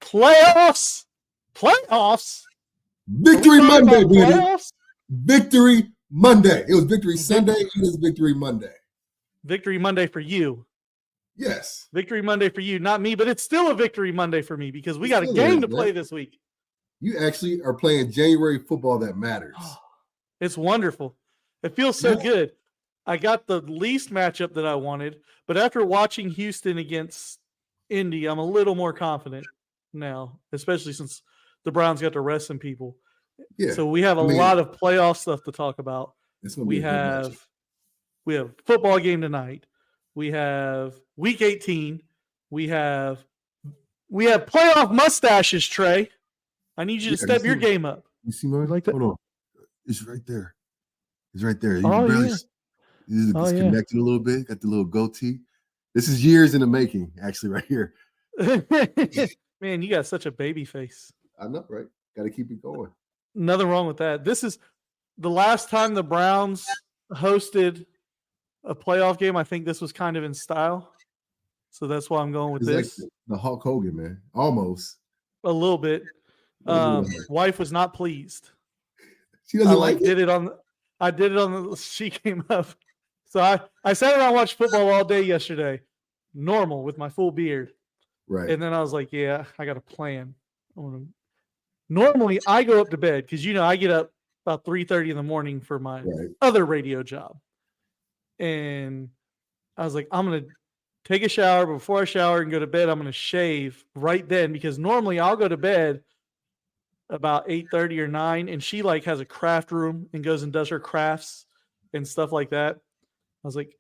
Playoffs. Playoffs. Victory Monday, baby. Playoffs? Victory Monday. It was Victory Sunday. It is Victory Monday. Victory Monday for you. Yes. Victory Monday for you, not me, but it's still a Victory Monday for me because we got a game to play this week. You actually are playing January football that matters. It's wonderful. It feels so good. I got the least matchup that I wanted, but after watching Houston against Indy, I'm a little more confident now, especially since the Browns got to rest some people. Yeah. So we have a lot of playoff stuff to talk about. We have football game tonight. We have week 18. We have playoff mustaches, Trey. I need you to step your game up. You see mine? Like that? Hold on. It's right there. It's right there. You it's connected a little bit. Got the little goatee. This is years in the making, actually, right here. Man, you got such a baby face. I know, right? Got to keep it going. Nothing wrong with that. This is the last time the Browns hosted a playoff game. I think this was kind of in style. So that's why I'm going with this. Like the Hulk Hogan, man. Almost. A little bit. Wife was not pleased. She doesn't like it. I did it on the she came up. So I sat around and watched football all day yesterday. Normal with my full beard. Right. And then I was like, yeah, I got a plan. Normally I go up to bed because I get up about 3:30 in the morning for my other radio job. And I was like, I'm gonna take a shower. Before I shower and go to bed, I'm gonna shave right then because normally I'll go to bed about 8:30 or 9, and she has a craft room and goes and does her crafts and stuff like that. I was like,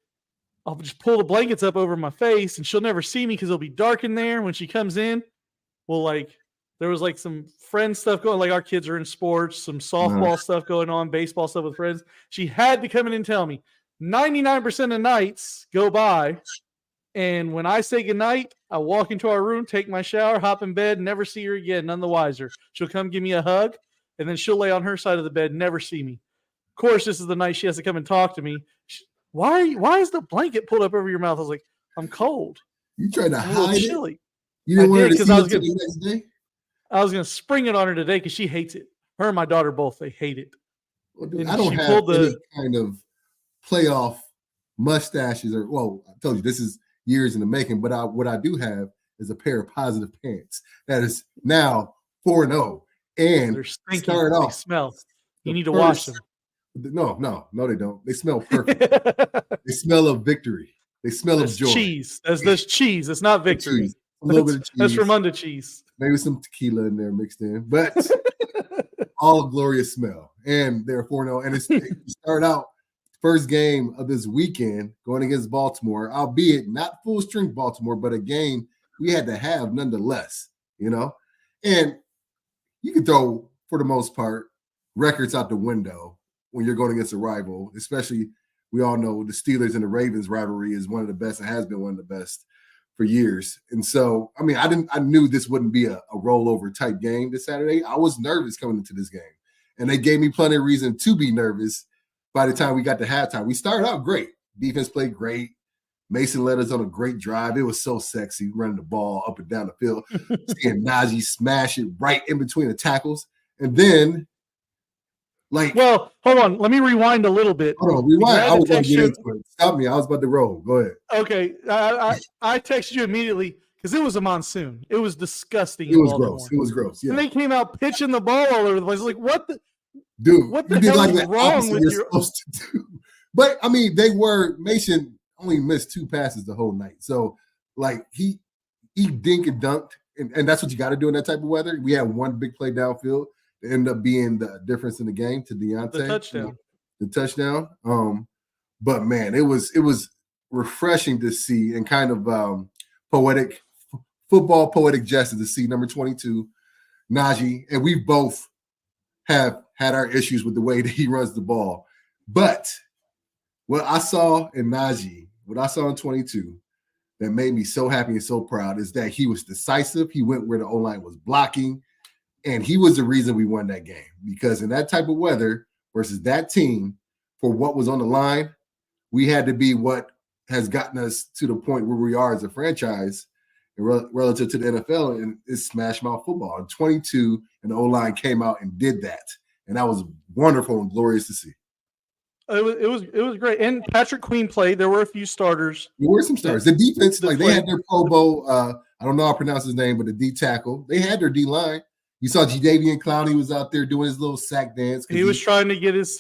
I'll just pull the blankets up over my face and she'll never see me because it'll be dark in there when she comes in. Well, there was some friend stuff going, our kids are in sports, some softball stuff going on, baseball stuff with friends. She had to come in and tell me 99% of nights go by. And when I say goodnight, I walk into our room, take my shower, hop in bed, never see her again, none the wiser. She'll come give me a hug, and then she'll lay on her side of the bed, never see me. Of course, this is the night she has to come and talk to me. Why is the blanket pulled up over your mouth? I was like, I'm cold. You tried to hide it? Chilly. You didn't want her to see it the next day? I was going to spring it on her today because she hates it. Her and my daughter both, they hate it. Well, dude, I don't have any kind of playoff mustaches I told you, this is years in the making, but what I do have is a pair of positive pants that is now 4-0 and they're stinky. Started off. They smell. You need to wash them. No, they don't. They smell perfect. They smell of victory. They smell of joy. Cheese. There's cheese. It's not victory. Cheese. A little bit of cheese. That's Ramunda cheese. Maybe some tequila in there mixed in, but all a glorious smell. And they're 4-0. And it started out first game of this weekend going against Baltimore, albeit not full strength Baltimore, but a game we had to have nonetheless, And you can throw, for the most part, records out the window when you're going against a rival, especially we all know the Steelers and the Ravens rivalry is one of the best and has been one of the best for years. And so, I knew this wouldn't be a rollover type game this Saturday. I was nervous coming into this game, and they gave me plenty of reason to be nervous. By the time we got to halftime, we started out great. Defense played great. Mason led us on a great drive. It was so sexy running the ball up and down the field, seeing Najee smash it right in between the tackles. And then, hold on. Let me rewind a little bit. Hold on, rewind. I was going to get into it. Stop me. I was about to roll. Go ahead. Okay. I texted you immediately because it was a monsoon. It was disgusting. It was gross. It was gross. Yeah. And they came out pitching the ball all over the place. What the? Dude, what the hell is wrong with your? Supposed to do. But Mason only missed 2 passes the whole night. So he dink and dunked, and that's what you got to do in that type of weather. We had one big play downfield to end up being the difference in the game to Deontay. The touchdown. But man, it was refreshing to see and kind of poetic justice to see number 22, Najee, and we both have had our issues with the way that he runs the ball. But what I saw in Najee, what I saw in 22 that made me so happy and so proud is that he was decisive. He went where the O-line was blocking, and he was the reason we won that game. Because in that type of weather versus that team, for what was on the line, we had to be what has gotten us to the point where we are as a franchise. relative to the NFL, and it's smash mouth football. In 22, and the O-line came out and did that, and that was wonderful and glorious to see. It was great. And Patrick Queen played. There were a few starters. There were some starters. The defense, like they had their Pro Bowl. I don't know how to pronounce his name, but the D tackle. They had their D line. You saw Jadeveon Clowney was out there doing his little sack dance. He was trying to get his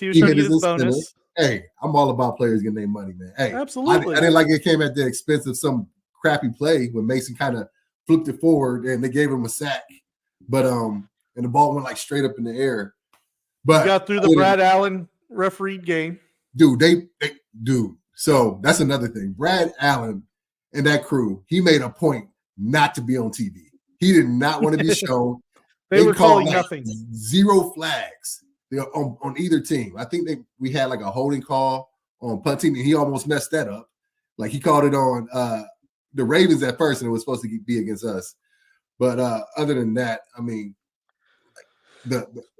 bonus. Hey, I'm all about players getting their money, man. Hey, absolutely. I didn't like it came at the expense of some crappy play when Mason kind of flipped it forward and they gave him a sack. But and the ball went like straight up in the air. But he got through the Brad Allen refereed game. Dude, so that's another thing. Brad Allen and that crew, he made a point not to be on TV. He did not want to be shown. They were calling nothing. 0 flags on either team. I think we had like a holding call on punt team, and he almost messed that up. Like he called it on the Ravens at first, and it was supposed to be against us. But other than that, I mean,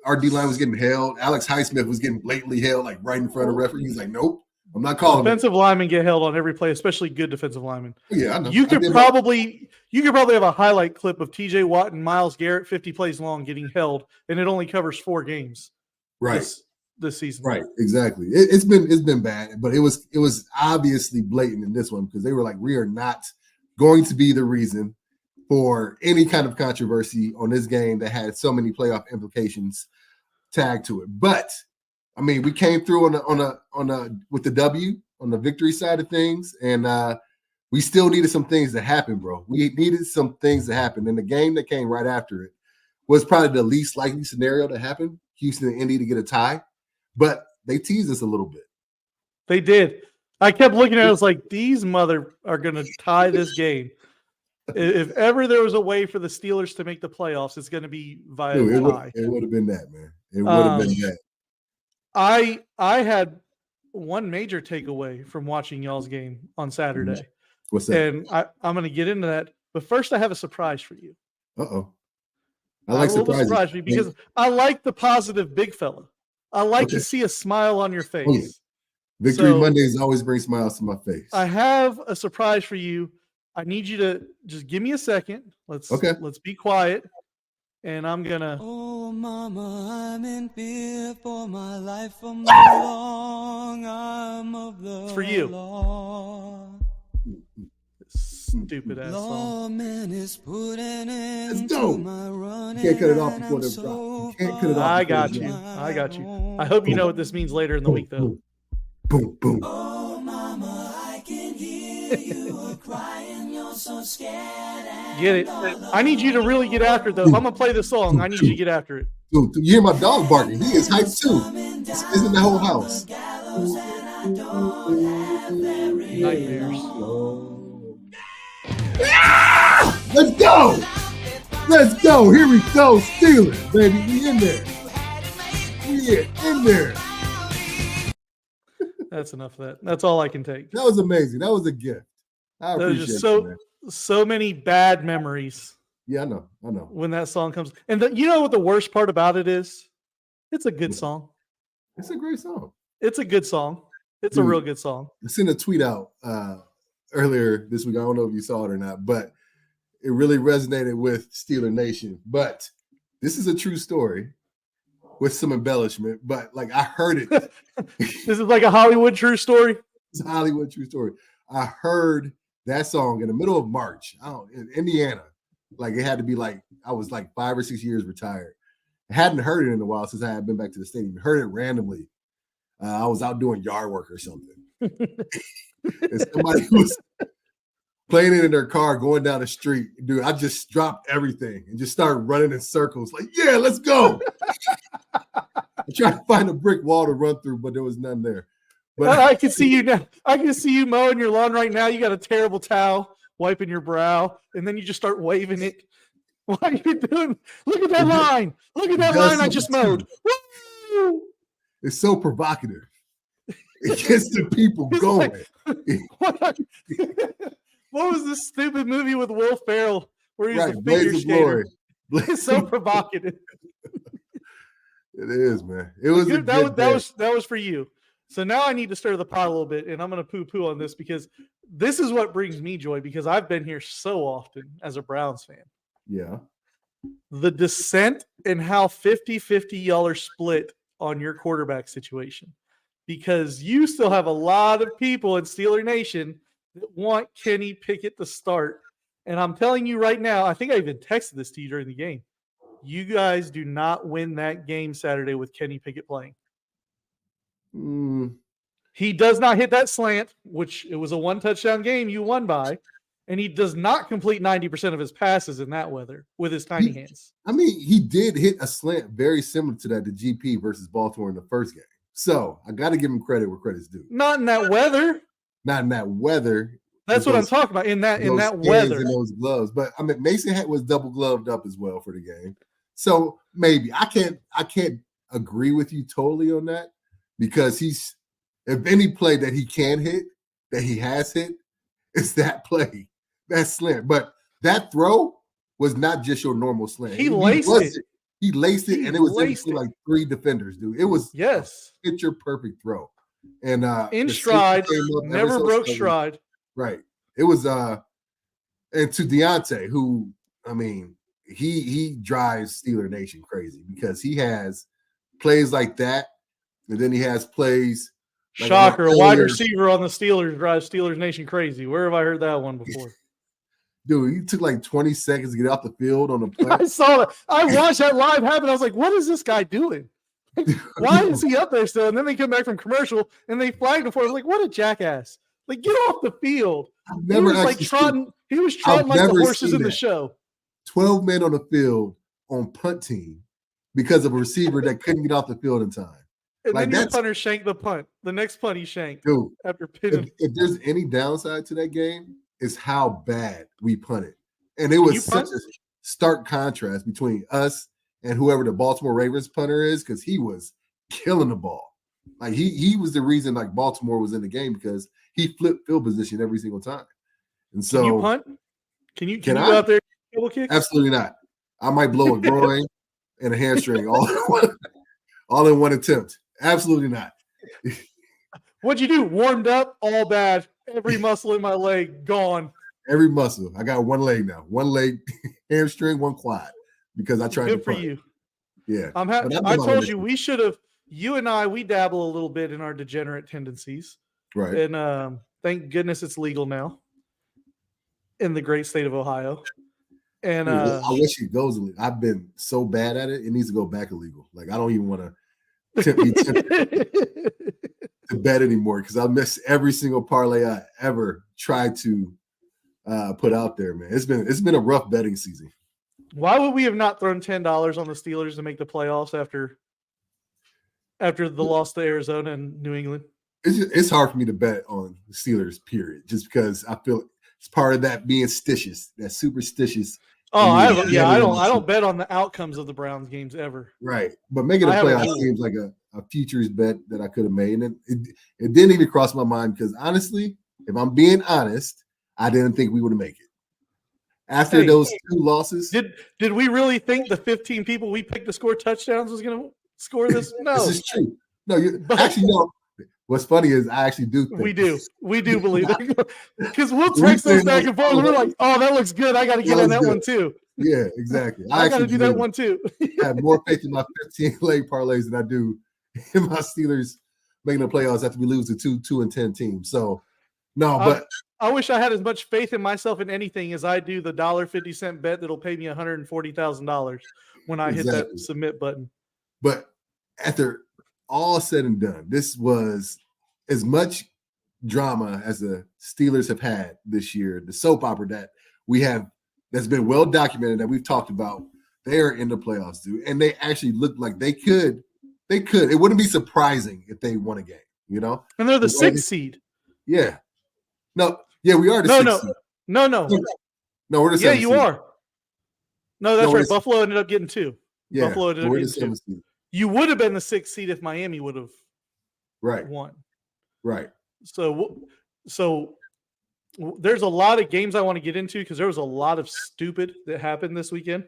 our D-line was getting held. Alex Highsmith was getting blatantly held, like right in front of the referee. He's like, nope, I'm not calling. Defensive linemen get held on every play, especially good defensive linemen. Yeah, I know. You could probably have a highlight clip of TJ Watt and Myles Garrett 50 plays long getting held, and it only covers 4 games. Right. This season. Right, exactly. It's been bad, but it was obviously blatant in this one because they were like, we are not going to be the reason for any kind of controversy on this game that had so many playoff implications tagged to it. But I mean, we came through with the W on the victory side of things, and we still needed some things to happen, bro. We needed some things to happen, and the game that came right after it was probably the least likely scenario to happen. Houston and Indy to get a tie, but they teased us a little bit. They did. I kept looking at it. I was like, these mother are going to tie this game. If ever there was a way for the Steelers to make the playoffs, it's going to be via tie. It would have been that, man. It would have been that. I had one major takeaway from watching y'all's game on Saturday. What's that? And I'm going to get into that. But first, I have a surprise for you. Uh-oh. I like surprises. Surprise me because I like the positive big fella. I like to see a smile on your face. Oh, yeah. Victory Mondays always bring smiles to my face. I have a surprise for you. I need you to just give me a second. Let's be quiet. And I'm gonna. Oh, mama, I'm in fear for my life from the long arm of the It's for you. Law. Stupid ass song. Let's go. You can't cut it off before the drop. You can't cut it off. I got you. I hope you know what this means later in the week, though. Boom, boom. Oh, mama, I can hear you crying. You're so scared. Get it? I need you to really get after it, though. If I'm gonna play this song, I need you to get after it. Dude, you hear my dog barking? He is hyped too. Isn't the whole house? Nightmares. Let's go! Let's go! Here we go, Steelers, baby. We in there. We in there. That's enough of that. That's all I can take. That was amazing. That was a gift. I appreciate it. So many bad memories. Yeah, I know. When that song comes, and you know what the worst part about it is? It's a good song. It's a great song. It's a good song. It's a real good song. I sent a tweet out earlier this week. I don't know if you saw it or not, but it really resonated with Steeler Nation. But this is a true story with some embellishment. But like I heard it. This is like a Hollywood true story. It's a Hollywood true story. I heard that song in the middle of March in Indiana. Like it had to be like I was like 5 or 6 years retired. I hadn't heard it in a while since I had been back to the stadium. Heard it randomly. I was out doing yard work or something. And somebody was playing it in their car going down the street. Dude, I just dropped everything and just started running in circles. Like, yeah, let's go. I tried to find a brick wall to run through, but there was none there. But I can see you now. I can see you mowing your lawn right now. You got a terrible towel wiping your brow, and then you just start waving it. What are you doing? Look at that line. Look at that line I just mowed. Woo! It's so provocative. It gets the people going. Like, what was this stupid movie with Will Ferrell where he's a figure skater? It's so provocative. It is, man. It was that was for you. So now I need to stir the pot a little bit, and I'm going to poo-poo on this because this is what brings me joy because I've been here so often as a Browns fan. Yeah. The dissent and how 50-50 y'all are split on your quarterback situation. Because you still have a lot of people in Steeler Nation that want Kenny Pickett to start. And I'm telling you right now, I think I even texted this to you during the game. You guys do not win that game Saturday with Kenny Pickett playing. He does not hit that slant, which it was a one-touchdown game you won by, and he does not complete 90% of his passes in that weather with his tiny hands. I mean, he did hit a slant very similar to that to GP versus Baltimore in the first game. So I got to give him credit where credit's due. Not in that weather. Not in that weather. That's what I'm talking about. In that weather, in those gloves. But I mean, Mason was double gloved up as well for the game. So maybe I can't agree with you totally on that because if any play that he can hit, that he has hit, it's that play, that slant. But that throw was not just your normal slant. He laced it. He laced it, and it was in between like 3 defenders, dude. It was picture perfect throw. And in stride, never broke stride. Right. It was and to Deontay, who I mean, he drives Steeler Nation crazy because he has plays like that, and then he has plays. Like Shocker, a wide receiver on the Steelers drives Steelers Nation crazy. Where have I heard that one before? Dude, he took like 20 seconds to get off the field on the play. I saw that. I watched that live happen. I was like, what is this guy doing? Why is he up there still? And then they come back from commercial and they flagged him for it. I was like, what a jackass. Like, get off the field. He was like trotting like the horses in the show. 12 men on the field on punt team because of a receiver that couldn't get off the field in time. And like then your punter shanked the punt. The next punt he shanked. Dude, after pinning. If there's any downside to that game, is how bad we punted. And it was such a stark contrast between us and whoever the Baltimore Ravens punter is, because he was killing the ball. Like he was the reason like Baltimore was in the game because he flipped field position every single time. And so can you punt? Can you go out there and double kick? Absolutely not. I might blow a groin and a hamstring all in one attempt. Absolutely not. What'd you do? Warmed up, all bad. Every muscle in my leg gone. Every muscle. I got one leg now. One leg, hamstring, one quad. Because I tried to Good for you. Yeah. I told you we should have. You and I, we dabble a little bit in our degenerate tendencies. Right. And thank goodness it's legal now in the great state of Ohio. And I wish it goes illegal. I've been so bad at it. It needs to go back illegal. Like I don't even want to to bet anymore because I'll miss every single parlay I ever tried to put out there, man. It's been a rough betting season. Why would we have not thrown $10 on the Steelers to make the playoffs after the loss to Arizona and New England? It's hard for me to bet on the Steelers, period, just because I feel it's part of that being stitious, that superstitious. Oh, I don't bet on the outcomes of the Browns games ever. Right, but making a playoff seems like a futures bet that I could have made, and it didn't even cross my mind because honestly, if I'm being honest, I didn't think we would make it. After those 2 losses, did we really think the 15 people we picked to score touchdowns was going to score this? No, this is true. No, actually no. What's funny is I actually do think we do believe it because we'll text those back and forth. And we're like, oh, that looks good. I got to get on that one too. Yeah, exactly. I got to do that one too. I have more faith in my 15 leg parlays than I do in my Steelers making the playoffs after we lose to 2-10 teams. So no, but I wish I had as much faith in myself in anything as I do the $1.50 bet that'll pay me $140,000 when I hit that submit button. But after all said and done, this was as much drama as the Steelers have had this year, the soap opera that we have that's been well documented that we've talked about. They are in the playoffs, dude, and they actually look like they could. It wouldn't be surprising if they won a game, you know? And they're the 6th seed. Yeah. No, yeah, we are the 6th seed. No, we're the 7th seed. Yeah, you seed. are. No, that's right. Buffalo ended up getting 2. Yeah, Buffalo ended up getting 2. Seed. You would have been the 6th seed if Miami would have won. Right. So there's a lot of games I want to get into because there was a lot of stupid that happened this weekend.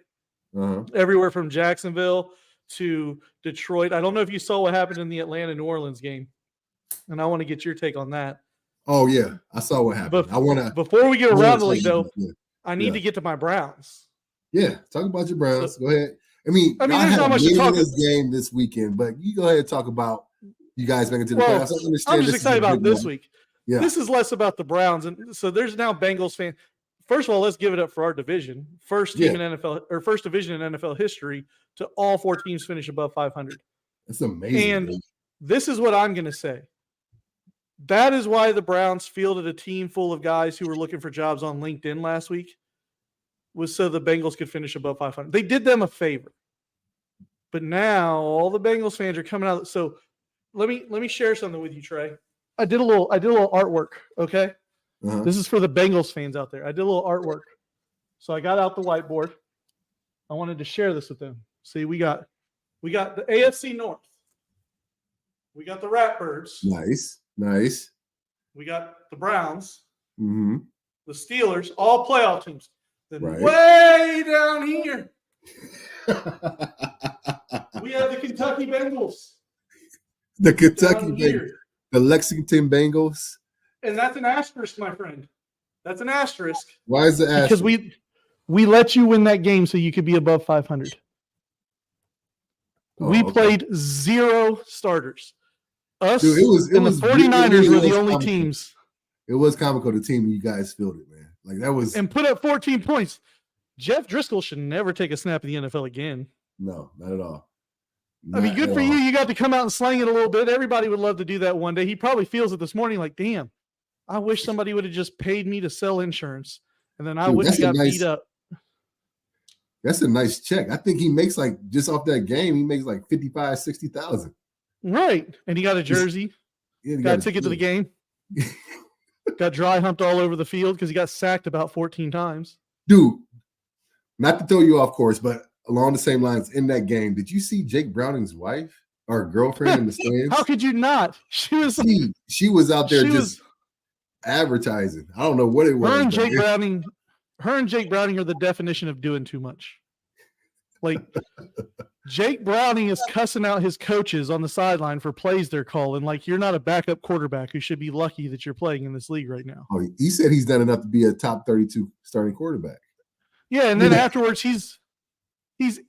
Everywhere from Jacksonville to Detroit. I don't know if you saw what happened in the Atlanta-New Orleans game. and I want to get your take on that. Oh yeah, I saw what happened. Before we get around the league though, I need to get to my Browns. Yeah, talk about your Browns. Go ahead. I mean, there's not much to talk about this game this weekend, but you go ahead and talk about you guys making it to the playoffs. I'm just excited about this week. Yeah. This is less about the Browns, and so there's now Bengals fans. First of all, let's give it up for our division. First division in NFL history to all 4 teams finish above 500. That's amazing. And this is what I'm going to say. That is why the Browns fielded a team full of guys who were looking for jobs on LinkedIn last week, was so the Bengals could finish above 500. They did them a favor. But now all the Bengals fans are coming out. So let me share something with you, Trey. I did a little artwork, okay? Uh-huh. This is for the Bengals fans out there. I did a little artwork. So I got out the whiteboard. I wanted to share this with them. See, we got the AFC North. We got the Ratbirds. Nice. We got the Browns. Mm-hmm. The Steelers, all playoff teams. Then way down here, we have the Kentucky Bengals. The Kentucky Bengals. The Lexington Bengals. And that's an asterisk, my friend. That's an asterisk. Why is it asterisk? Because we let you win that game so you could be above 500. We played 0 starters. Us and the 49ers were the only teams. It was comical, the team you guys fielded, man. Like that was. And put up 14 points. Jeff Driscoll should never take a snap in the NFL again. No, not at all. I mean, good for you. You got to come out and slang it a little bit. Everybody would love to do that one day. He probably feels it this morning like, damn, I wish somebody would have just paid me to sell insurance. And then I wouldn't have got beat up. That's a nice check. I think he makes just off that game, he makes like 55, 60,000. Right. And he got a jersey. Got a ticket to the game. Got dry humped all over the field because he got sacked about 14 times. Dude, not to throw you off course, but along the same lines, in that game, did you see Jake Browning's wife or girlfriend in the stands? How could you not? She was out there advertising. I don't know what it was. Her and Jake Browning are the definition of doing too much. Like, Jake Browning is cussing out his coaches on the sideline for plays they're calling. Like, you're not a backup quarterback who should be lucky that you're playing in this league right now. Oh, he said he's done enough to be a top 32 starting quarterback. Yeah, and then afterwards he's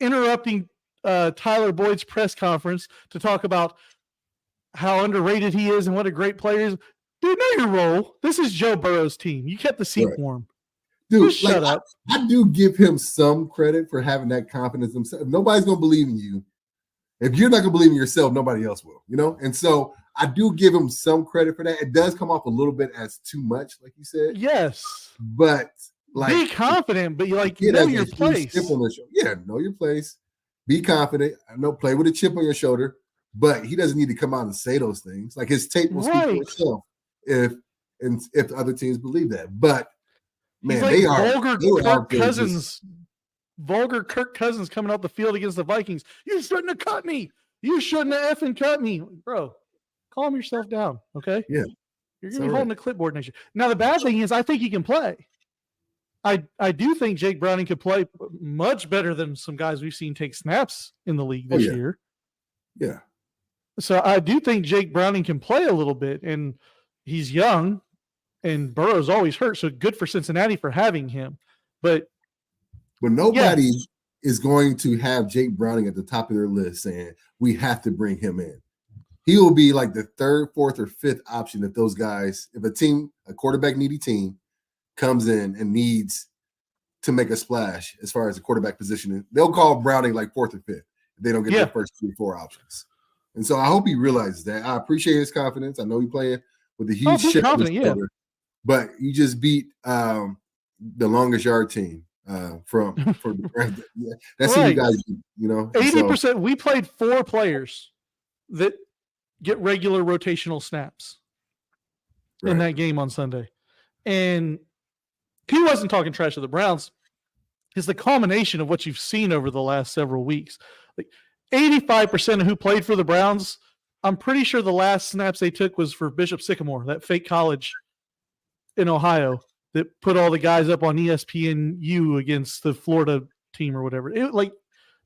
interrupting Tyler Boyd's press conference to talk about how underrated he is and what a great player he is. Dude, know your role. This is Joe Burrow's team. You kept the seat warm. Dude, shut up. I do give him some credit for having that confidence himself. Nobody's going to believe in you. If you're not going to believe in yourself, nobody else will, you know? And so I do give him some credit for that. It does come off a little bit as too much, like you said. Yes. But be confident, but know your place. Know your place. Be confident. I know, play with a chip on your shoulder, but he doesn't need to come out and say those things. Like his tape will speak for itself if the other teams believe that. But man, they are vulgar Kirk Cousins coming out the field against the Vikings. You shouldn't have cut me. You shouldn't have effing cut me, bro. Calm yourself down, okay? Yeah, you're gonna be holding a clipboard next year. Now the bad thing is, I think he can play. I do think Jake Browning could play much better than some guys we've seen take snaps in the league this year. Yeah. So I do think Jake Browning can play a little bit, and he's young, and Burrow's always hurt. So good for Cincinnati for having him. But nobody is going to have Jake Browning at the top of their list saying we have to bring him in. He will be like the 3rd, 4th, or 5th option if those guys, if a quarterback needy team comes in and needs to make a splash as far as the quarterback positioning, they'll call Browning like 4th or 5th if they don't get their first 3 or 4 options. And so I hope he realizes that. I appreciate his confidence. I know he's playing with a huge chip on his shoulder, but you just beat the longest yard team for the that's what you guys do, you know. 80%. So, we played 4 players that get regular rotational snaps in that game on Sunday, and he wasn't talking trash to the Browns. It's the culmination of what you've seen over the last several weeks. Like 85% of who played for the Browns, I'm pretty sure the last snaps they took was for Bishop Sycamore, that fake college in Ohio that put all the guys up on ESPNU against the Florida team or whatever.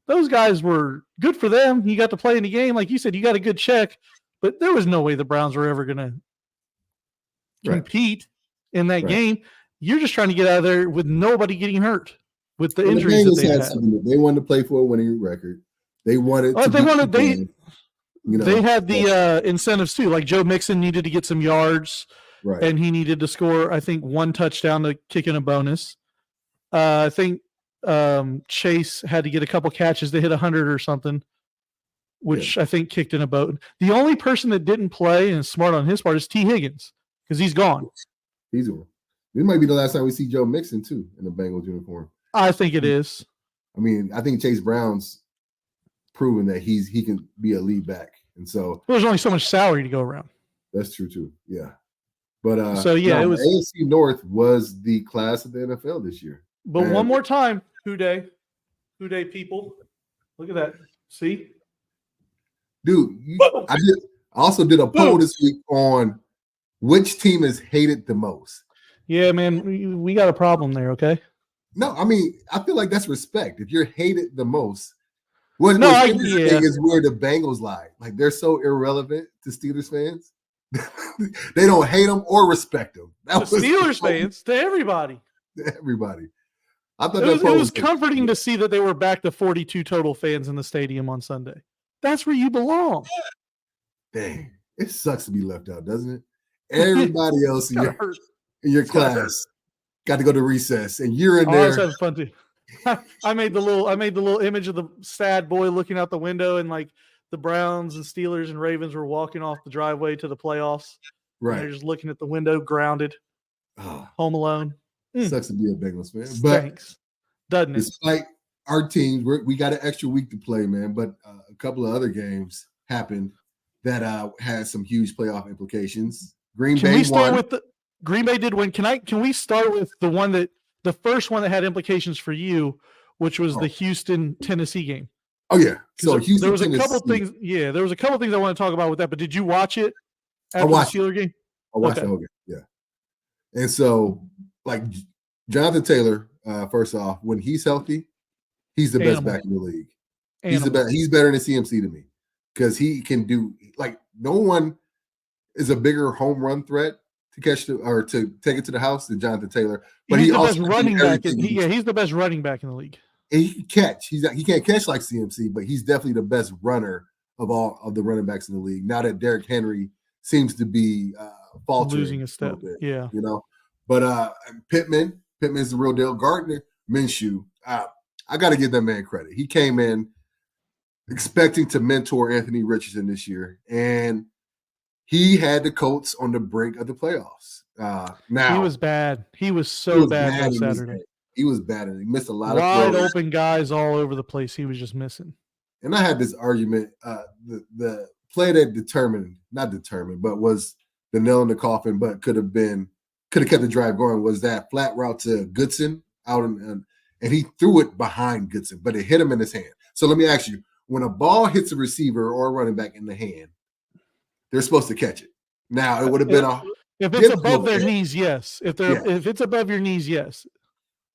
Those guys were good for them. You got to play in the game. Like you said, you got a good check. but there was no way the Browns were ever going to compete in that game. You're just trying to get out of there with nobody getting hurt with the injuries that they had. They wanted to play for a winning record. They wanted to they had the incentives too. Like Joe Mixon needed to get some yards, and he needed to score, I think, 1 touchdown to kick in a bonus. I think Chase had to get a couple catches to hit 100 or something, which I think kicked in a boat. The only person that didn't play and smart on his part is T. Higgins because he's gone. He's gone. This might be the last time we see Joe Mixon too in the Bengals uniform. I think it is. I mean, I think Chase Brown's proven that he can be a lead back, and so there's only so much salary to go around. That's true too. Yeah, but it was AFC North was the class of the NFL this year. But one more time, Who Day people, look at that. See, dude, I also did a poll this week on which team is hated the most. Yeah, man, we got a problem there. Okay. No, I mean, I feel like that's respect. If you're hated the most, what's interesting is where the Bengals lie. Like they're so irrelevant to Steelers fans. They don't hate them or respect them. Steelers fans to everybody. Everybody. I thought it was comforting to see that they were back to 42 total fans in the stadium on Sunday. That's where you belong. Dang, it sucks to be left out, doesn't it? Everybody else in your class got to go to recess, and you're in there. I was having fun too. I made the little image of the sad boy looking out the window, and like the Browns and Steelers and Ravens were walking off the driveway to the playoffs. Right, they're just looking at the window, grounded, home alone. Sucks to be a Bengals fan, but doesn't it? Despite our teams, we got an extra week to play, man. But a couple of other games happened that had some huge playoff implications. Green Bay won. Green Bay did win. Can we start with the first one that had implications for you, which was the Houston Tennessee game? Oh yeah. So Houston, there was a couple things. Yeah, there was a couple things I want to talk about with that. But did you watch it after the Steelers game? I watched the whole game. Yeah. And so, like Jonathan Taylor, first off, when he's healthy, he's the best back in the league. He's the best. He's better than CMC to me because he can do no one is a bigger home run threat to catch or to take it to the house than Jonathan Taylor. But he's the best running back. He's the best running back in the league. And he can catch. He can't catch like CMC, but he's definitely the best runner of all of the running backs in the league. Now that Derrick Henry seems to be faltering, losing a step. Yeah, But Pittman's the real deal. Gardner Minshew, I got to give that man credit. He came in expecting to mentor Anthony Richardson this year, and he had the Colts on the brink of the playoffs. Now he was bad. He was so bad on Saturday. He was bad, and he missed a lot of wide open guys all over the place. He was just missing. And I had this argument: the play that not determined, but was the nail in the coffin, but could have kept the drive going. Was that flat route to Goodson out and he threw it behind Goodson, but it hit him in his hand. So let me ask you: when a ball hits a receiver or a running back in the hand, they're supposed to catch it. Now it would have been if it's above their knees, yes. If it's above your knees, yes.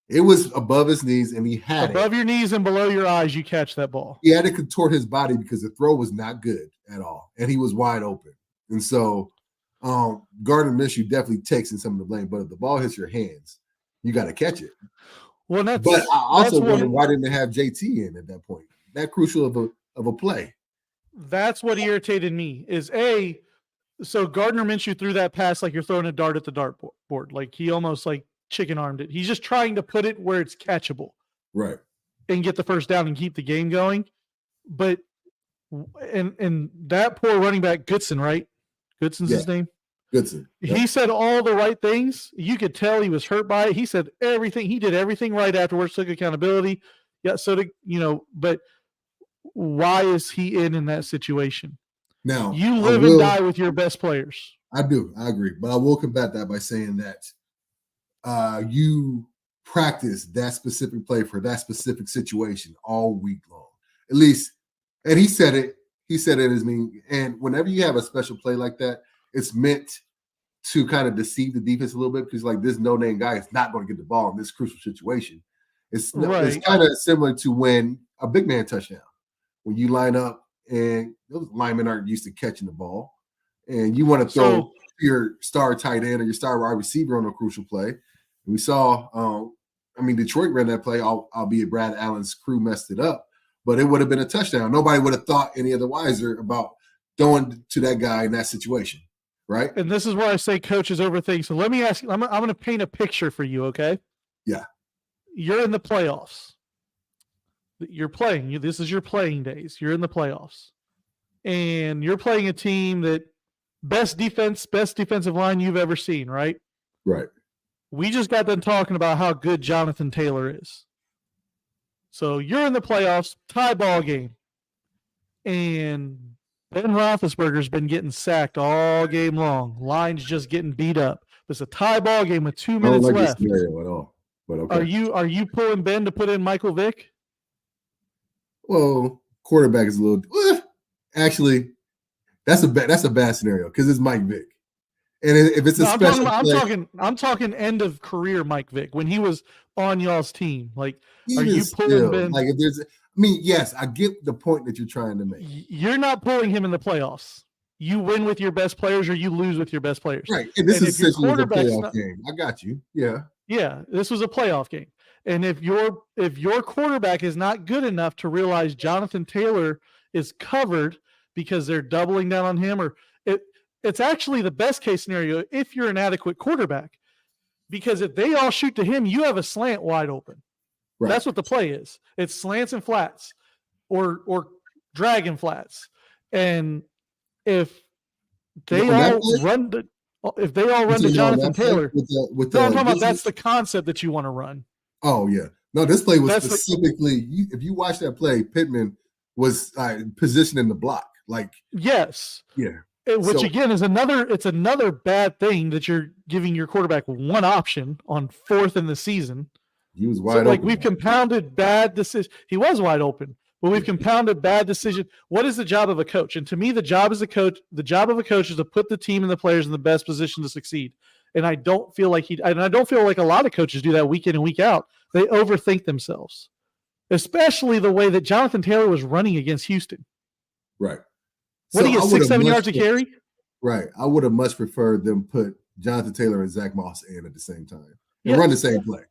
It was above his knees, and he had above your knees and below your eyes. You catch that ball. He had to contort his body because the throw was not good at all, and he was wide open. And so, Gardner Minshew definitely takes in some of the blame. But if the ball hits your hands, you got to catch it. Well, but I also wonder why didn't they have JT in at that point? That crucial of a play. That's what irritated me. So Gardner Minshew threw that pass like you're throwing a dart at the dartboard. Like he almost chicken armed it. He's just trying to put it where it's catchable, right, and get the first down and keep the game going. But and that poor running back Goodson, right? Goodson's his name. Goodson. Yep. He said all the right things. You could tell he was hurt by it. He said everything. He did everything right afterwards. Took accountability. Yeah. So but why is he in that situation? Now you live and die with your best players. I do. I agree, but I will combat that by saying that you practice that specific play for that specific situation all week long, at least. And he said it as me. And whenever you have a special play like that, it's meant to kind of deceive the defense a little bit because this no-name guy is not going to get the ball in this crucial situation. It's kind of similar to when a big man touchdown, when you line up and those linemen aren't used to catching the ball. And you want to throw your star tight end or your star wide receiver on a crucial play. We saw, Detroit ran that play, albeit Brad Allen's crew messed it up, but it would have been a touchdown. Nobody would have thought any other wiser about throwing to that guy in that situation, right? And this is where I say coaches overthink. So let me ask you, I'm going to paint a picture for you, okay? Yeah. You're in the playoffs. You're playing. This is your playing days. You're in the playoffs. And you're playing a team that best defensive line you've ever seen, right? Right. We just got done talking about how good Jonathan Taylor is. So you're in the playoffs, tie ball game. And Ben Roethlisberger's been getting sacked all game long. Line's just getting beat up. It's a tie ball game with 2 minutes left. I don't like this scenario at all. But okay. Are you pulling Ben to put in Michael Vick? Well, quarterback is a little actually that's a bad scenario because it's Mike Vick. And if it's I'm talking end of career Mike Vick when he was on y'all's team. Like, are you pulling Ben? Like, if there's, yes, I get the point that you're trying to make. You're not pulling him in the playoffs. You win with your best players, or you lose with your best players. Right, and this is essentially a playoff game. I got you. Yeah, this was a playoff game. And if your quarterback is not good enough to realize Jonathan Taylor is covered because they're doubling down on him, or it's actually the best case scenario if you're an adequate quarterback, because if they all shoot to him, you have a slant wide open. Right. That's what the play is. It's slants and flats, or dragon flats. And if they all run to Jonathan Taylor, I'm talking about that's the concept that you want to run. Oh yeah, no, this play was specifically. If you watch that play, Pittman was positioning the block. Like, yes, yeah. Which again is another bad thing that you're giving your quarterback one option on 4th in the season. He was wide open. Like, we've compounded bad decision. He was wide open, but we've compounded bad decision. What is the job of a coach? And to me, the job of a coach is to put the team and the players in the best position to succeed. And I don't feel like a lot of coaches do that week in and week out. They overthink themselves, especially the way that Jonathan Taylor was running against Houston. Right. What do you get, 6-7 yards to carry? Right. I would have much preferred them put Jonathan Taylor and Zach Moss in at the same time and run the same play.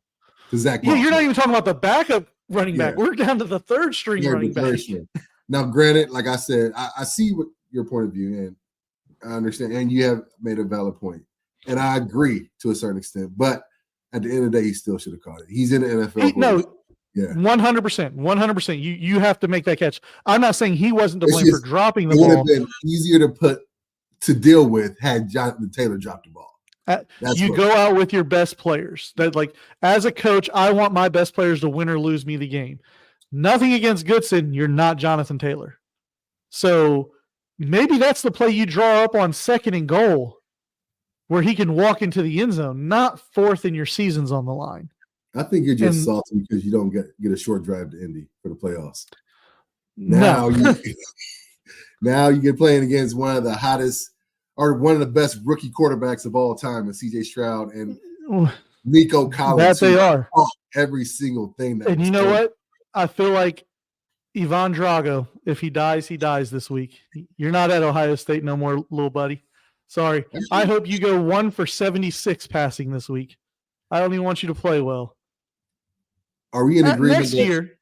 Zach Moss. You're not even talking about the backup running back. We're down to the third string running back. Now, granted, like I said, I see what your point of view, and I understand, and you have made a valid point, and I agree to a certain extent. But at the end of the day, he still should have caught it. He's in the NFL. Yeah, 100%. You have to make that catch. I'm not saying he wasn't to blame for dropping the ball. It would have been easier to deal with had Jonathan Taylor dropped the ball. You go out with your best players. That, like, as a coach, I want my best players to win or lose me the game. Nothing against Goodson. You're not Jonathan Taylor. So maybe that's the play you draw up on 2nd and goal, where he can walk into the end zone, not 4th in your season's on the line. I think you're just salty because you don't get a short drive to Indy for the playoffs. Now you get playing against one of the hottest or one of the best rookie quarterbacks of all time, and C.J. Stroud and Nico Collins. That they are. Every single thing. And you know what? I feel like Ivan Drago, if he dies this week. You're not at Ohio State no more, little buddy. Sorry. I hope you go 1 for 76 passing this week. I don't even want you to play well. Are we in agreement next year?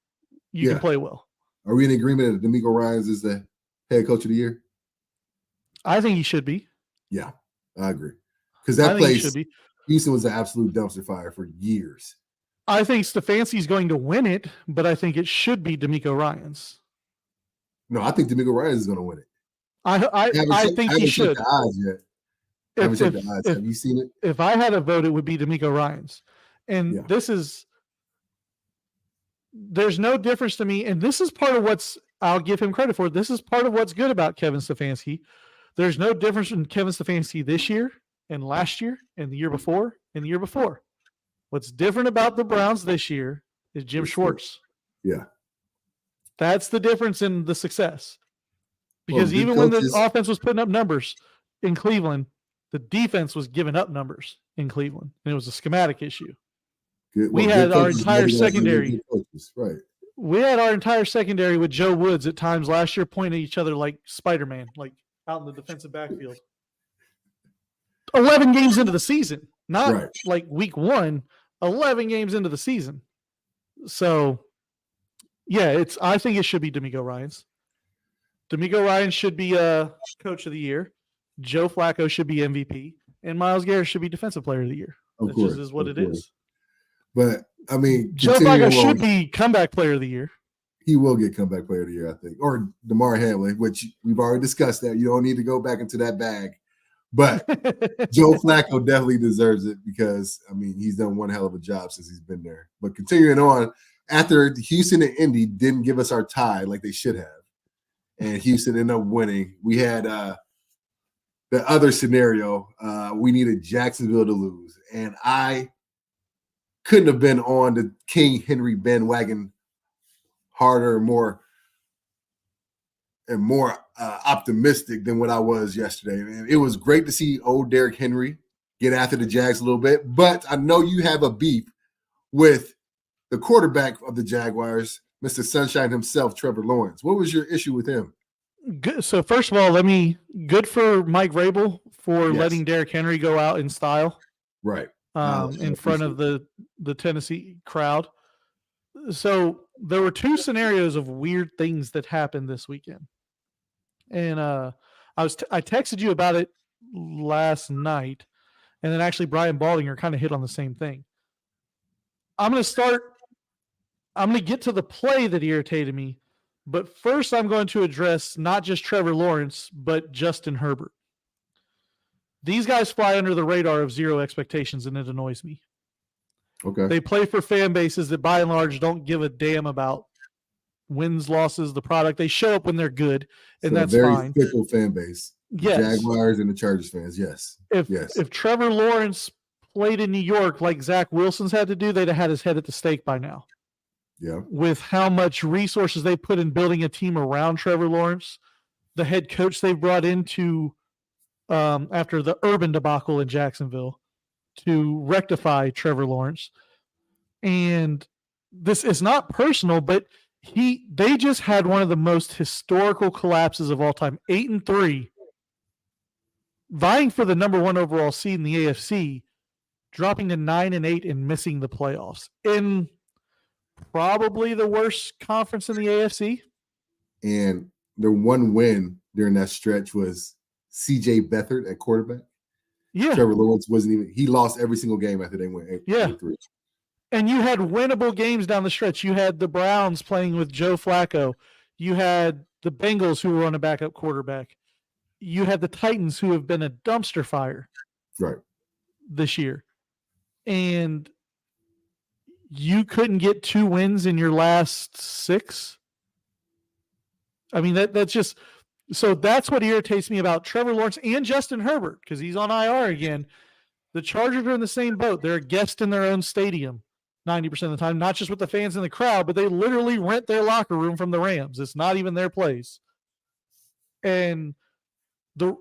You can play well. Are we in agreement that DeMeco Ryans is the head coach of the year? I think he should be. Yeah, I agree. Because that place, Houston was an absolute dumpster fire for years. I think Stefanski's going to win it, but I think it should be DeMeco Ryans. No, I think DeMeco Ryans is going to win it. I think he should. Have you seen it? If I had a vote, it would be DeMeco Ryans. And there's no difference to me. And this is part of I'll give him credit for. This is part of what's good about Kevin Stefanski. There's no difference in Kevin Stefanski this year and last year and the year before and the year before. What's different about the Browns this year is Jim Schwartz. Yeah. That's the difference in the success. Because even when the offense was putting up numbers in Cleveland, the defense was giving up numbers in Cleveland, and it was a schematic issue. We had our entire secondary. Right. We had our entire secondary with Joe Woods at times last year pointing at each other like Spider-Man, like out in the defensive backfield. 11 games into the season, not like week 1, 11 games into the season. So, yeah, I think it should be D'Amico Ryans. D'Amico Ryans should be coach of the year. Joe Flacco should be MVP. And Myles Garrett should be defensive player of the year. That just is what it is. But, I mean, Joe Flacco should be comeback player of the year. He will get comeback player of the year, I think. Or DeMar Hamlin, which we've already discussed that. You don't need to go back into that bag. But Joe Flacco definitely deserves it because, I mean, he's done one hell of a job since he's been there. But continuing on, after Houston and Indy didn't give us our tie like they should have, and Houston ended up winning, we had the other scenario. We needed Jacksonville to lose. And I couldn't have been on the King Henry bandwagon harder, more optimistic than what I was yesterday. And it was great to see old Derrick Henry get after the Jags a little bit, but I know you have a beef with the quarterback of the Jaguars, Mr. Sunshine himself, Trevor Lawrence. What was your issue with him? Good. So first of all, good for Mike Vrabel for letting Derrick Henry go out in style. Right. In front of the Tennessee crowd. So there were 2 scenarios of weird things that happened this weekend. And I texted you about it last night, and then actually Brian Baldinger kind of hit on the same thing. I'm going to get to the play that irritated me, but first I'm going to address not just Trevor Lawrence, but Justin Herbert. These guys fly under the radar of zero expectations, and it annoys me. Okay. They play for fan bases that by and large don't give a damn about wins, losses, the product. They show up when they're good, and that's fine. Very fickle fan base. Yes. Jaguars and the Chargers fans, yes. If Trevor Lawrence played in New York like Zach Wilson's had to do, they'd have had his head at the stake by now. Yeah. With how much resources they put in building a team around Trevor Lawrence, the head coach they've brought into after the Urban debacle in Jacksonville to rectify Trevor Lawrence. And this is not personal, but they just had one of the most historical collapses of all time. 8-3, vying for the number 1 overall seed in the AFC, dropping to 9-8 and missing the playoffs in probably the worst conference in the AFC. And their one win during that stretch was C.J. Beathard at quarterback. Yeah. Trevor Lawrence he lost every single game after they went 8-3. And you had winnable games down the stretch. You had the Browns playing with Joe Flacco. You had the Bengals who were on a backup quarterback. You had the Titans who have been a dumpster fire this year. And you couldn't get 2 wins in your last 6. I mean, that's just – so that's what irritates me about Trevor Lawrence and Justin Herbert because he's on IR again. The Chargers are in the same boat. They're a guest in their own stadium 90% of the time, not just with the fans in the crowd, but they literally rent their locker room from the Rams. It's not even their place. And the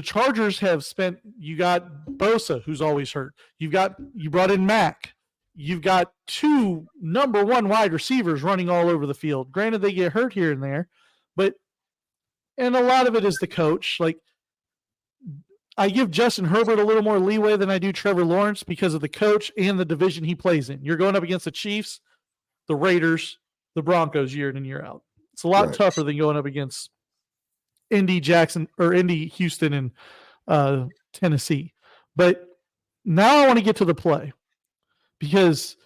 Chargers have spent – you got Bosa, who's always hurt. You brought in Mack. You've got 2 number 1 wide receivers running all over the field. Granted, they get hurt here and there, but – and a lot of it is the coach. Like, I give Justin Herbert a little more leeway than I do Trevor Lawrence because of the coach and the division he plays in. You're going up against the Chiefs, the Raiders, the Broncos year in and year out. It's a lot tougher than going up against Indy, Houston, and Tennessee. But now I want to get to the play because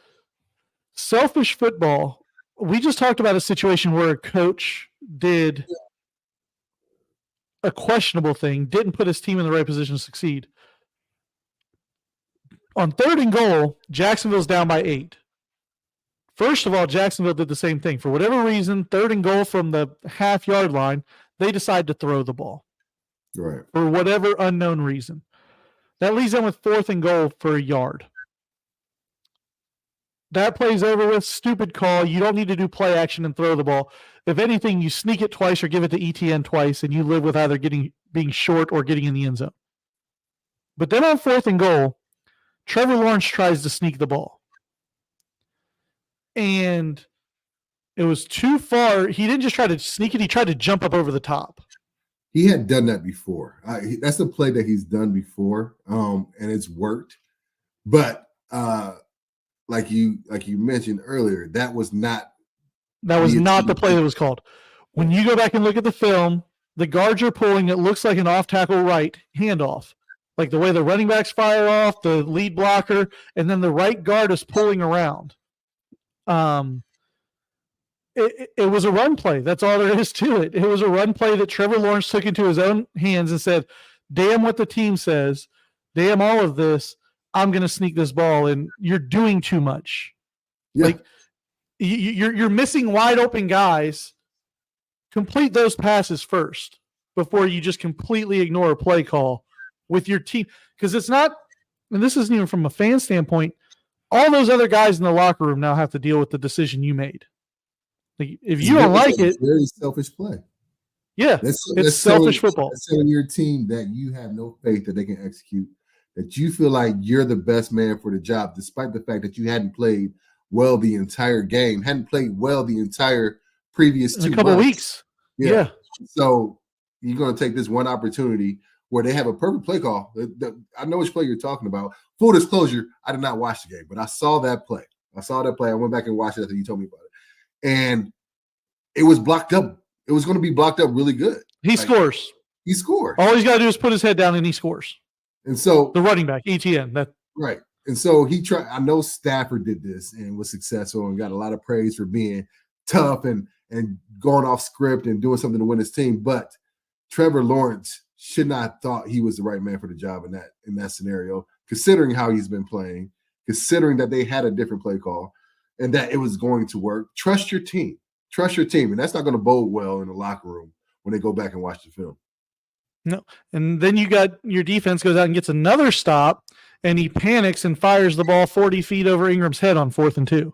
selfish football, we just talked about a situation where a coach did a questionable thing, didn't put his team in the right position to succeed. On 3rd and goal, Jacksonville's down by 8. First of all, Jacksonville did the same thing. For whatever reason, 3rd and goal from the half-yard line, they decide to throw the ball. Right. For whatever unknown reason. That leaves them with 4th and goal for a yard. That play's over with. Stupid call. You don't need to do play action and throw the ball. If anything, you sneak it twice or give it to ETN twice, and you live with either being short or getting in the end zone. But then on 4th and goal, Trevor Lawrence tries to sneak the ball. And It was too far. He didn't just try to sneak it. He tried to jump up over the top. He had done that before. That's a play that he's done before, and it's worked. But like you mentioned earlier, that was not the play that was called. When you go back and look at the film, the guards are pulling. It looks like an off tackle right handoff, like the way the running backs fire off, the lead blocker, and then the right guard is pulling around. It was a run play. That's all there is to it. It was a run play that Trevor Lawrence took into his own hands and said, damn what the team says, damn all of this, I'm going to sneak this ball, and you're doing too much. Yeah. Like you're missing wide open guys. Complete those passes first before you just completely ignore a play call with your team. Because it's not, and this isn't even from a fan standpoint, all those other guys in the locker room now have to deal with the decision you made. Like, if you don't like it, very selfish play. Yeah, it's selfish football. That's telling your team that you have no faith that they can execute, that you feel like you're the best man for the job, despite the fact that you hadn't played well the entire game, hadn't played well the entire previous 2 couple weeks. Yeah. So you're going to take this one opportunity where they have a perfect play call. I know which play you're talking about. Full disclosure, I did not watch the game, but I saw that play. I went back and watched it after you told me about it. And it was blocked up. It was going to be blocked up really good. He scores. He scores. All he's got to do is put his head down and he scores. And so the running back, ETN. Right. And so he tried. I know Stafford did this and was successful and got a lot of praise for being tough and going off script and doing something to win his team. But Trevor Lawrence should not have thought he was the right man for the job in that scenario, considering how he's been playing, considering that they had a different play call and that it was going to work. Trust your team. Trust your team. And that's not going to bode well in the locker room when they go back and watch the film. No. And then you got your defense goes out and gets another stop, and he panics and fires the ball 40 feet over Ingram's head on 4th and 2.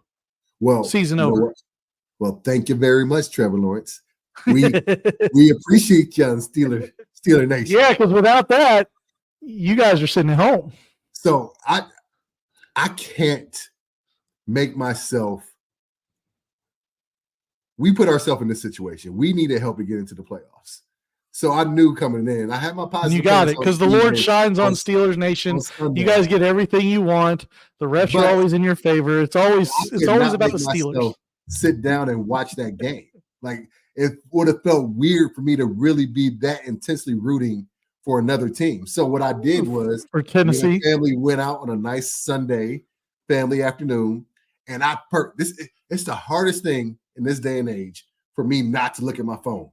Well, season over. Well, thank you very much, Trevor Lawrence. We appreciate you on Steeler Nation. Yeah, because without that, you guys are sitting at home. So I can't make myself. We put ourselves in this situation. We needed help to get into the playoffs. So I knew coming in. I had my positive. And you got it because the Lord shines on Steelers Nation. You guys get everything you want. The refs are always in your favor. It's always about the Steelers. Sit down and watch that game. Like, it would have felt weird for me to really be that intensely rooting for another team. So what I did was, for Tennessee, family went out on a nice Sunday family afternoon, and it's the hardest thing in this day and age for me not to look at my phone.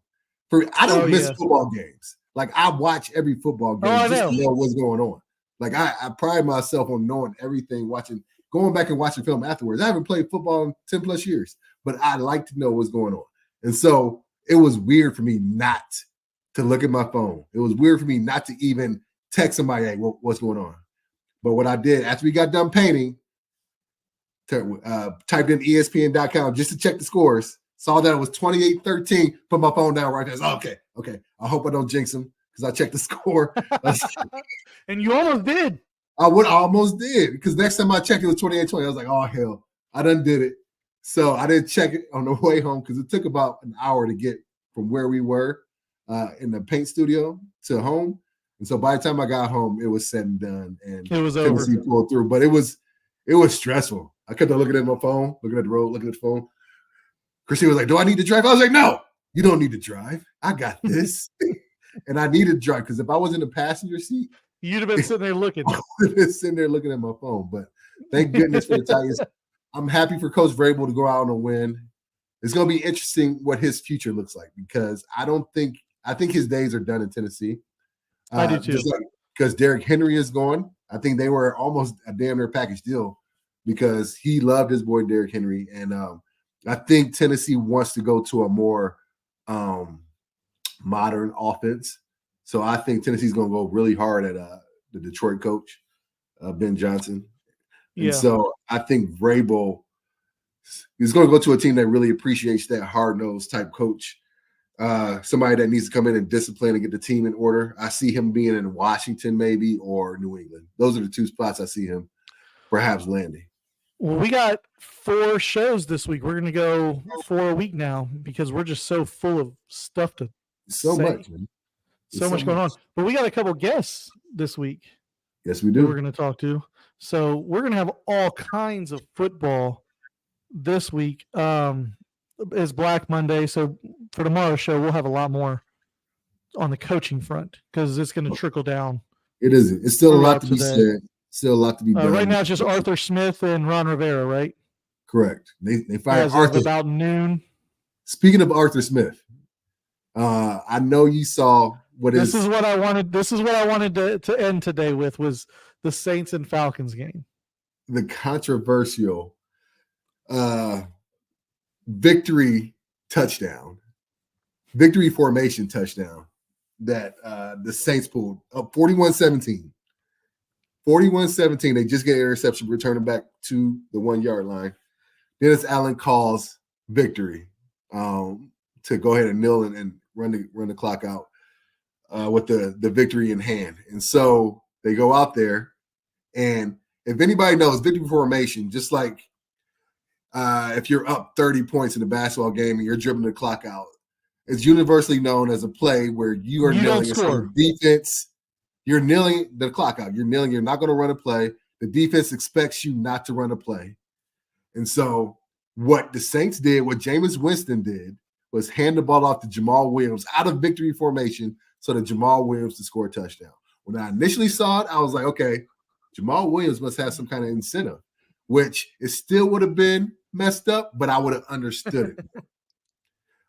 I don't miss football games. Like, I watch every football game just to know what's going on. Like, I pride myself on knowing everything, going back and watching film afterwards. I haven't played football in 10 plus years, but I like to know what's going on. And so it was weird for me not to look at my phone. It was weird for me not to even text somebody, hey, what's going on? But what I did after we got done painting, typed in ESPN.com just to check the scores. Saw that it was 28-13. Put my phone down right there. Okay. I hope I don't jinx them because I checked the score. And you almost did. I almost did because next time I checked, it was 28-20. I was like, oh, hell, I done did it. So I didn't check it on the way home because it took about an hour to get from where we were in the paint studio to home. And so by the time I got home, it was said and done. And it was over. Pulled through, but it was stressful. I kept on looking at my phone, looking at the road, looking at the phone. Christine was like, do I need to drive? I was like, no, you don't need to drive. I got this. And I needed to drive because if I was in the passenger seat, you'd have been sitting there looking. I would have been sitting there looking at my phone. But thank goodness for the Titans. I'm happy for Coach Vrabel to go out on a win. It's going to be interesting what his future looks like because I think his days are done in Tennessee. I do too. Because Derrick Henry is gone. I think they were almost a damn near package deal because he loved his boy Derrick Henry. And I think Tennessee wants to go to a more modern offense. So I think Tennessee's going to go really hard at the Detroit coach, Ben Johnson. And so I think Vrabel is going to go to a team that really appreciates that hard-nosed type coach, somebody that needs to come in and discipline and get the team in order. I see him being in Washington maybe or New England. Those are the two spots I see him perhaps landing. Well, we got 4 shows this week. We're going to go 4 a week now because we're just so full of stuff to So say. much, man. So much going on. But we got a couple guests this week. Yes, we do. We're going to talk to. So we're going to have all kinds of football this week. It's Black Monday. So for tomorrow's show, we'll have a lot more on the coaching front because it's going to trickle down. It isn't. It's still a lot to be said. Still a lot to be done. Right now, it's just Arthur Smith and Ron Rivera, right? Correct. They fired Arthur about noon. Speaking of Arthur Smith, I know you saw This is what I wanted to end today with was the Saints and Falcons game. The controversial victory formation touchdown that the Saints pulled up 41-17. 41-17. They just get an interception, returning back to the 1-yard line. Dennis Allen calls victory to go ahead and kneel and run the clock out with the victory in hand. And so they go out there, and if anybody knows victory formation, just like if you're up 30 points in a basketball game and you're dribbling the clock out, it's universally known as a play where you are kneeling and defense. You're kneeling the clock out. You're kneeling. You're not going to run a play. The defense expects you not to run a play. And so what the Saints did, what Jameis Winston did, was hand the ball off to Jamal Williams out of victory formation so that Jamal Williams to score a touchdown. When I initially saw it, I was like, okay, Jamal Williams must have some kind of incentive, which it still would have been messed up, but I would have understood it.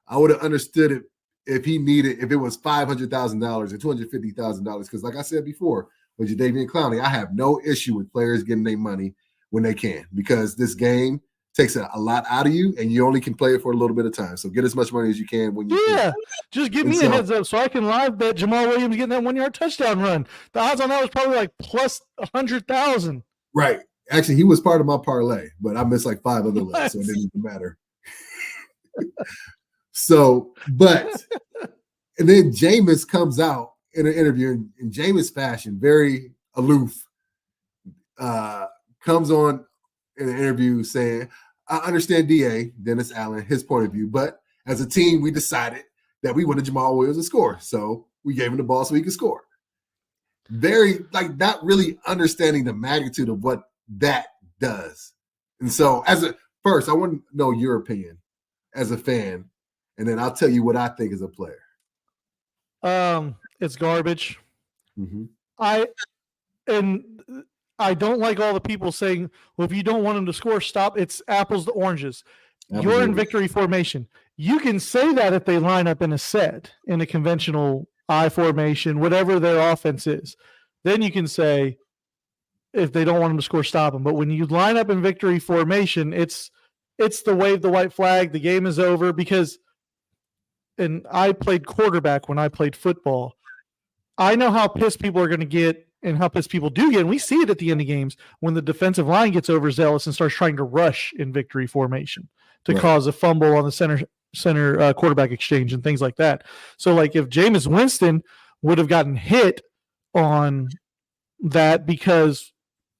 I would have understood it if it was $500,000 or $250,000. Because like I said before, with Jadeveon Clowney, I have no issue with players getting their money when they can, because this game takes a lot out of you and you only can play it for a little bit of time. So get as much money as you can when you can. Just give me a heads up so I can live bet Jamal Williams getting that 1-yard touchdown run. The odds on that was probably like plus 100,000. Right. Actually, he was part of my parlay, but I missed like 5 other legs, so it didn't even matter. And then Jameis comes out in an interview in Jameis fashion, very aloof, comes on in an interview saying, I understand DA, Dennis Allen, his point of view, but as a team, we decided that we wanted Jamal Williams to score. So we gave him the ball so he could score. Very, not really understanding the magnitude of what that does. And so first, I want to know your opinion as a fan, and then I'll tell you what I think as a player. It's garbage. Mm-hmm. I don't like all the people saying, well, if you don't want them to score, stop. It's apples to oranges. You're in victory formation. You can say that if they line up in a set, in a conventional I formation, whatever their offense is. Then you can say, if they don't want them to score, stop them. But when you line up in victory formation, it's the wave the white flag. The game is over because, and I played quarterback when I played football. I know how pissed people are going to get and how pissed people do get. And we see it at the end of games when the defensive line gets overzealous and starts trying to rush in victory formation to cause a fumble on the center quarterback exchange and things like that. So like if Jameis Winston would have gotten hit on that because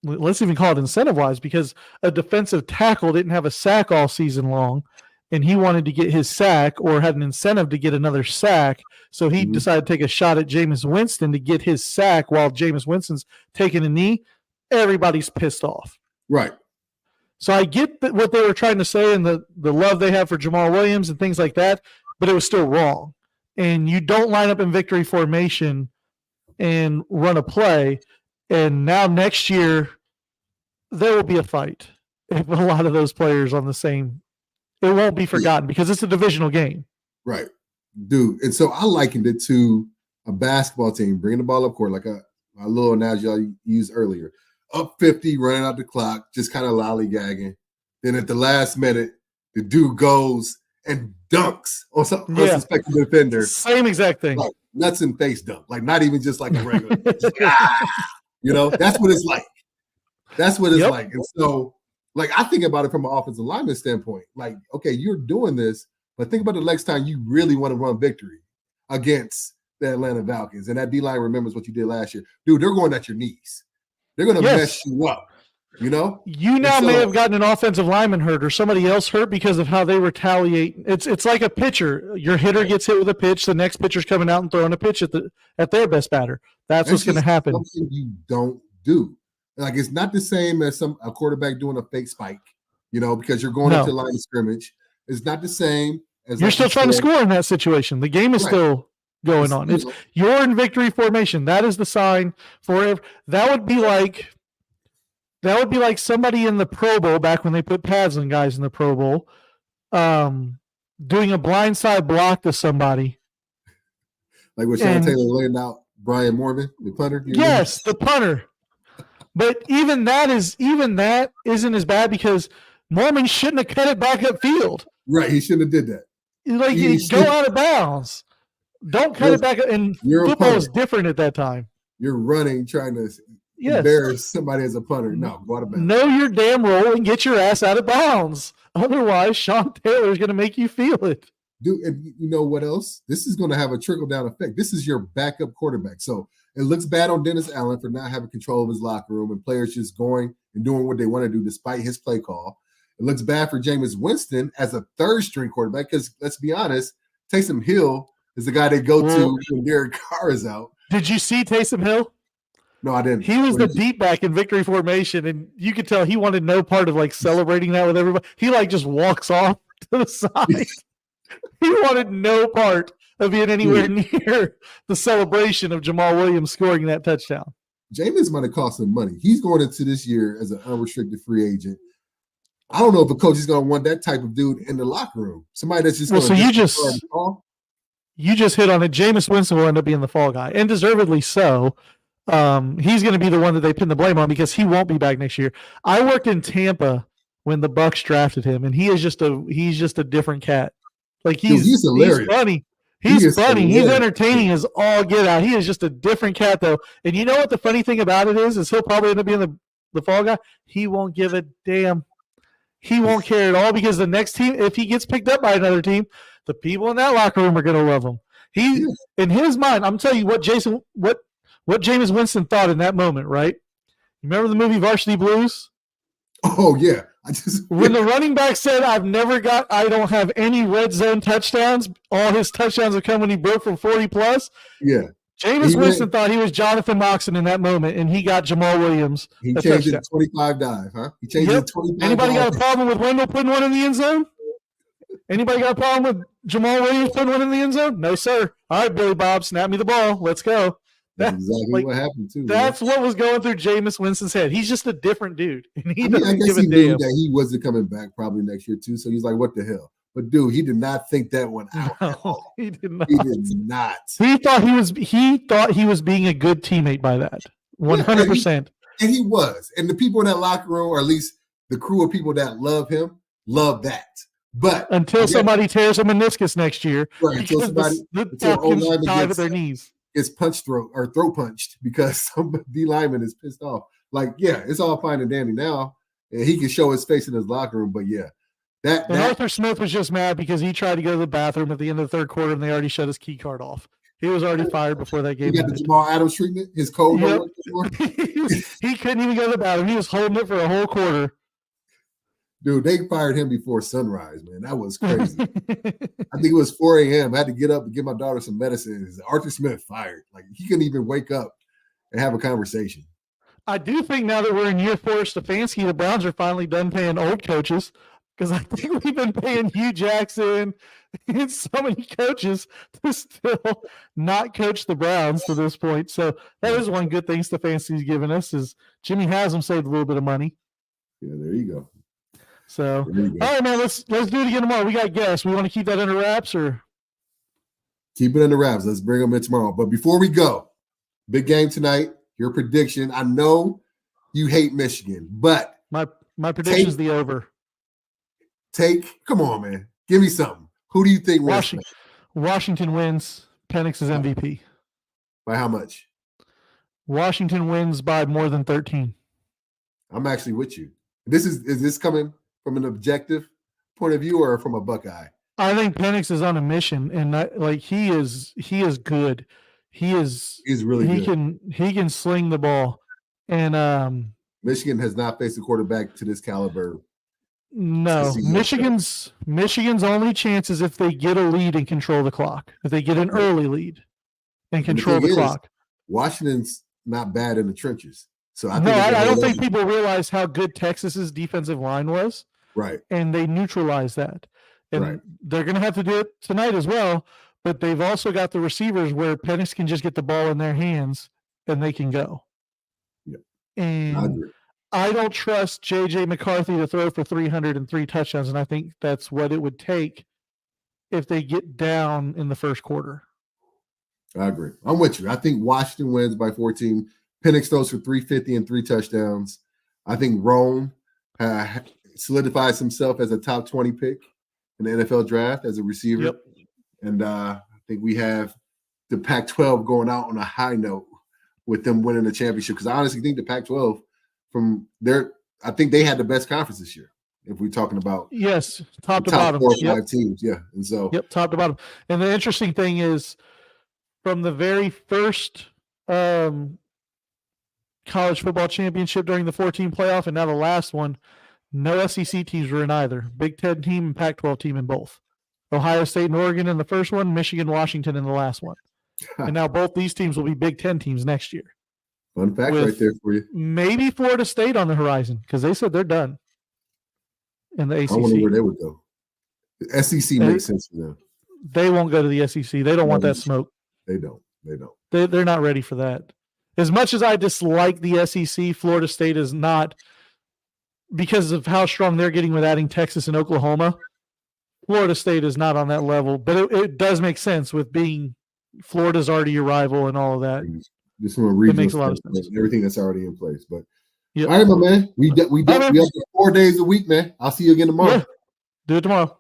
let's even call it incentive-wise, because a defensive tackle didn't have a sack all season long and he wanted to get his sack or had an incentive to get another sack. So he decided to take a shot at Jameis Winston to get his sack while Jameis Winston's taking a knee. Everybody's pissed off. Right. So I get what they were trying to say and the love they have for Jamal Williams and things like that, but it was still wrong. And you don't line up in victory formation and run a play. And now next year, there will be a fight if a lot of those players on the same. It won't be forgotten because it's a divisional game. Right. Dude. And so I likened it to a basketball team bringing the ball up court, like a little analogy I used earlier. Up 50, running out the clock, just kind of lollygagging. Then at the last minute, the dude goes and dunks on some unsuspecting defender. Same exact thing. Like nuts and face dunk. Like not even just like a regular. That's what it's like. That's what it's like. And so, like, I think about it from an offensive lineman standpoint. Like, okay, you're doing this, but think about the next time you really want to run victory against the Atlanta Falcons. And that D-line remembers what you did last year. Dude, they're going at your knees. They're going to mess you up. You know, you now may have gotten an offensive lineman hurt or somebody else hurt because of how they retaliate. It's like a pitcher. Your hitter gets hit with a pitch, the next pitcher's coming out and throwing a pitch at their best batter. That's what's going to happen. Something you don't do. Like, it's not the same as a quarterback doing a fake spike, you know, because you're going into the line of scrimmage. It's not the same as you're still trying to score in that situation. The game is still going on. It's you're in victory formation. That is the sign for that would be like somebody in the Pro Bowl back when they put pads on guys in the Pro Bowl, doing a blindside block to somebody. Like when Sean Taylor laid out Brian Mormon, the punter. Yes, the punter. But even that isn't as bad because Mormon shouldn't have cut it back upfield. Right, he shouldn't have did that. Like, go out of bounds. Don't cut it back. And football is different at that time. You're running, trying to embarrass somebody as a punter. No, go out of bounds. Know your damn role and get your ass out of bounds. Otherwise, Sean Taylor is going to make you feel it. Dude, and you know what else? This is going to have a trickle-down effect. This is your backup quarterback. So it looks bad on Dennis Allen for not having control of his locker room and players just going and doing what they want to do despite his play call. It looks bad for Jameis Winston as a third-string quarterback because, let's be honest, Taysom Hill is the guy they go to when Derek Carr is out. Did you see Taysom Hill? No, I didn't. He was the deep back in victory formation, and you could tell he wanted no part of, like, celebrating that with everybody. He, like, just walks off to the side. He wanted no part of being anywhere near the celebration of Jamal Williams scoring that touchdown. Jameis might have cost him money. He's going into this year as an unrestricted free agent. I don't know if a coach is going to want that type of dude in the locker room. Somebody that's just going to you just hit on it. Jameis Winston will end up being the fall guy, and deservedly so. He's going to be the one that they pin the blame on because he won't be back next year. I worked in Tampa when the Bucs drafted him, and he's just a different cat. Like he's hilarious. He's funny. He's funny. Hilarious. He's entertaining as all get out. He is just a different cat, though. And you know what the funny thing about it is he'll probably end up being the fall guy. He won't give a damn. He won't care at all because the next team, if he gets picked up by another team, the people in that locker room are going to love him. In his mind, I'm telling you what Jameis Winston thought in that moment, right? You remember the movie Varsity Blues? Oh, yeah. When the running back said, I don't have any red zone touchdowns, all his touchdowns have come when he broke from 40 plus. Yeah. Jameis Winston thought he was Jonathan Moxon in that moment, and he got Jamal Williams. He changed it to 25 dive, huh? He changed it to 25. Anybody got a problem with Wendell putting one in the end zone? Anybody got a problem with Jamal Williams putting one in the end zone? No, sir. All right, Billy Bob, snap me the ball. Let's go. That's exactly what happened, too. That's what was going through Jameis Winston's head. He's just a different dude. And I guess he knew that he wasn't coming back probably next year, too. So he's like, what the hell? But, dude, he did not think that one out at all. He did not. He did not. He thought he was being a good teammate by that. 100%. And he was. And the people in that locker room, or at least the crew of people that love him, love that. But until somebody tears a meniscus next year, right? Until somebody dive at their knees. Gets throat punched because some D lineman is pissed off. Like, yeah, it's all fine and dandy now, and he can show his face in his locker room. But yeah, Arthur Smith was just mad because he tried to go to the bathroom at the end of the third quarter, and they already shut his key card off. He was already fired before that game. He got the Jamal Adams treatment. His code. Yep. He couldn't even go to the bathroom. He was holding it for a whole quarter. Dude, they fired him before sunrise, man. That was crazy. I think it was 4 a.m. I had to get up and give my daughter some medicine. Arthur Smith fired. Like, he couldn't even wake up and have a conversation. I do think now that we're in year 4 of Stefanski, the Browns are finally done paying old coaches because I think we've been paying Hugh Jackson and so many coaches to still not coach the Browns to this point. So that is one good thing Stefanski's given us is Jimmy Haslam saved a little bit of money. Yeah, there you go. So, all right, man, let's do it again tomorrow. We got guests. We want to keep that under wraps or? Keep it under wraps. Let's bring them in tomorrow. But before we go, big game tonight, your prediction. I know you hate Michigan, but my prediction is the over. Come on, man. Give me something. Who do you think wins? Washington wins. Penix is MVP. By how much? Washington wins by more than 13. I'm actually with you. Is this coming from an objective point of view or from a Buckeye? I think Penix is on a mission, and he is good. He's really good. He can sling the ball, and Michigan has not faced a quarterback to this caliber. No, Michigan's only chance is if they get a lead and control the clock. If they get an early lead and control the clock. Washington's not bad in the trenches. So I don't think people realize how good Texas's defensive line was. Right. And they neutralized that. And they're going to have to do it tonight as well. But they've also got the receivers where Penix can just get the ball in their hands and they can go. Yeah. And I don't trust J.J. McCarthy to throw for 303 touchdowns. And I think that's what it would take if they get down in the first quarter. I agree. I'm with you. I think Washington wins by 14. Penix throws for 350 and 3 touchdowns. I think Rome solidifies himself as a top 20 pick in the NFL draft as a receiver. Yep. And I think we have the Pac-12 going out on a high note with them winning the championship. Because I honestly think the Pac-12 I think they had the best conference this year. If we're talking about top to bottom, 4 or 5 teams, and so top to bottom. And the interesting thing is, from the very first college football championship during the 14 playoff, and now the last one, no SEC teams were in either. Big Ten team and Pac-12 team in both. Ohio State and Oregon in the first one, Michigan, Washington in the last one. And now both these teams will be Big Ten teams next year. Fun fact right there for you. Maybe Florida State on the horizon because they said they're done in the ACC. I wonder where they would go. The SEC makes sense for them. They won't go to the SEC. They don't want that smoke. They don't. They're not ready for that. As much as I dislike the SEC, Florida State is not, because of how strong they're getting with adding Texas and Oklahoma. Florida State is not on that level, but it does make sense with being Florida's already your rival and all of that. Just from a regional, it makes a lot of sense. Everything that's already in place. But all right, my man, we have 4 days a week, man. I'll see you again tomorrow. Yeah. Do it tomorrow.